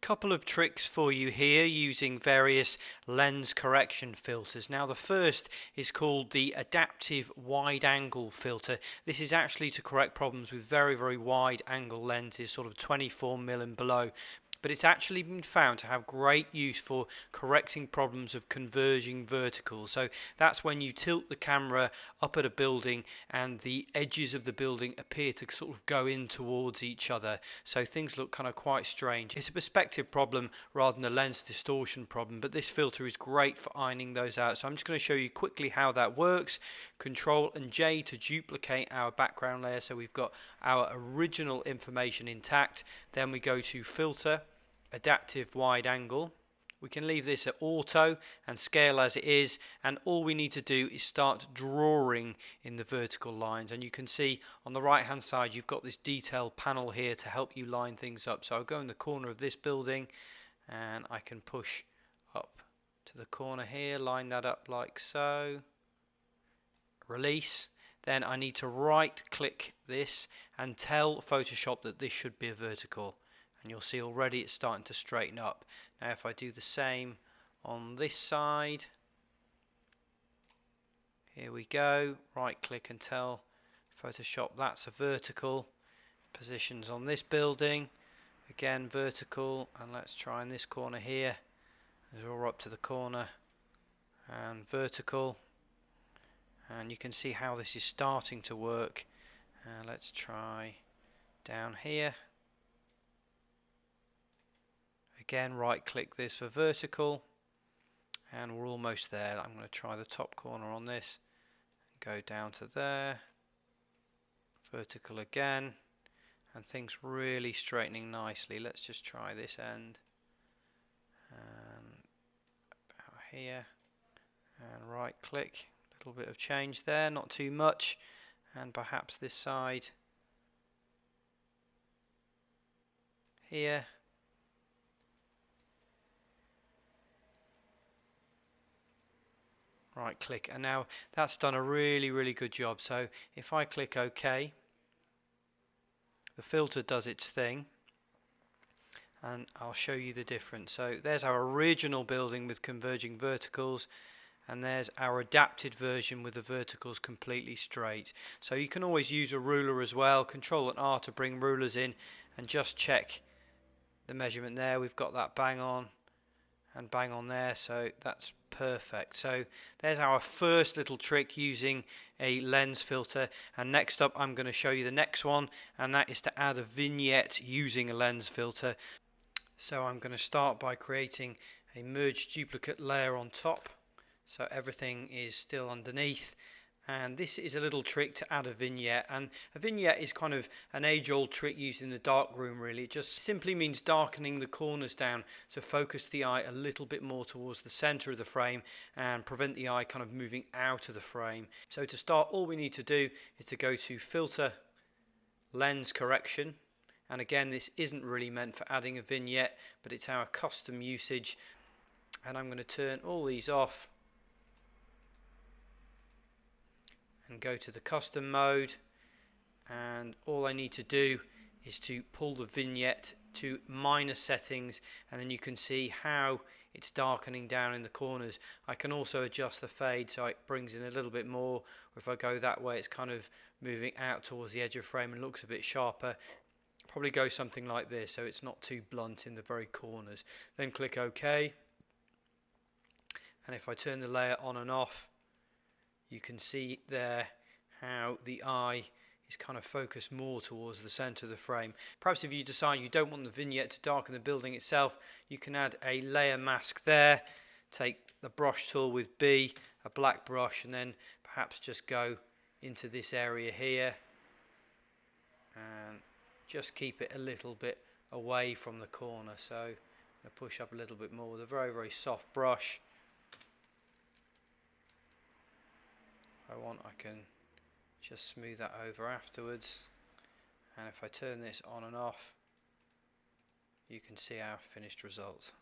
Couple of tricks for you here using various lens correction filters. Now the first is called the adaptive wide angle filter. This is actually to correct problems with very wide angle lenses, sort of 24mm and below. But it's actually been found to have great use for correcting problems of converging verticals. So that's when you tilt the camera up at a building and the edges of the building appear to sort of go in towards each other. So things look kind of quite strange. It's a perspective problem rather than a lens distortion problem, but this filter is great for ironing those out. So I'm just going to show you quickly how that works. Control and J to duplicate our background layer so we've got our original information intact. Then we go to Filter, Adaptive Wide Angle. We can leave this at auto and scale as it is, and all we need to do is start drawing in the vertical lines. And you can see on the right hand side you've got this detail panel here to help you line things up. So I'll go in the corner of this building and I can push up to the corner here, line that up like so, release. Then I need to right click this and tell Photoshop that this should be a vertical. And you'll see already it's starting to straighten up. Now if I do the same on this side, here we go, right click and tell Photoshop that's a vertical. Positions on this building, again vertical, and let's try in this corner here, draw up to the corner and vertical, and you can see how this is starting to work. Let's try down here. Again, right click this for vertical, and we're almost there. I'm going to try the top corner on this, go down to there, vertical again, and things really straightening nicely. Let's just try this end, and about here, and right click, a little bit of change there, not too much, and perhaps this side here. Right click, and now that's done a really good job. So if I click OK, the filter does its thing, and I'll show you the difference. So there's our original building with converging verticals, and there's our adapted version with the verticals completely straight. So you can always use a ruler as well. Control and R to bring rulers in and just check the measurement there. We've got that bang on and bang on there, so that's perfect. So there's our first little trick using a lens filter, and next up I'm going to show you the next one, and that is to add a vignette using a lens filter. So I'm going to start by creating a merge duplicate layer on top, so everything is still underneath. And this is a little trick to add a vignette, and a vignette is kind of an age-old trick used in the darkroom really. It just simply means darkening the corners down to focus the eye a little bit more towards the center of the frame and prevent the eye kind of moving out of the frame. So to start, all we need to do is to go to Filter, Lens Correction, and again this isn't really meant for adding a vignette, but it's our custom usage, and I'm going to turn all these off and go to the custom mode, and all I need to do is to pull the vignette to minor settings, and then you can see how it's darkening down in the corners. I can also adjust the fade so it brings in a little bit more, or if I go that way it's kind of moving out towards the edge of the frame and looks a bit sharper. Probably go something like this so it's not too blunt in the very corners. Then click OK, and if I turn the layer on and off, you can see there how the eye is kind of focused more towards the center of the frame. Perhaps if you decide you don't want the vignette to darken the building itself, you can add a layer mask there. Take the brush tool with B, a black brush, and then perhaps just go into this area here and just keep it a little bit away from the corner. So I'm going to push up a little bit more with a very soft brush. If I want, I can just smooth that over afterwards, and if I turn this on and off, you can see our finished result.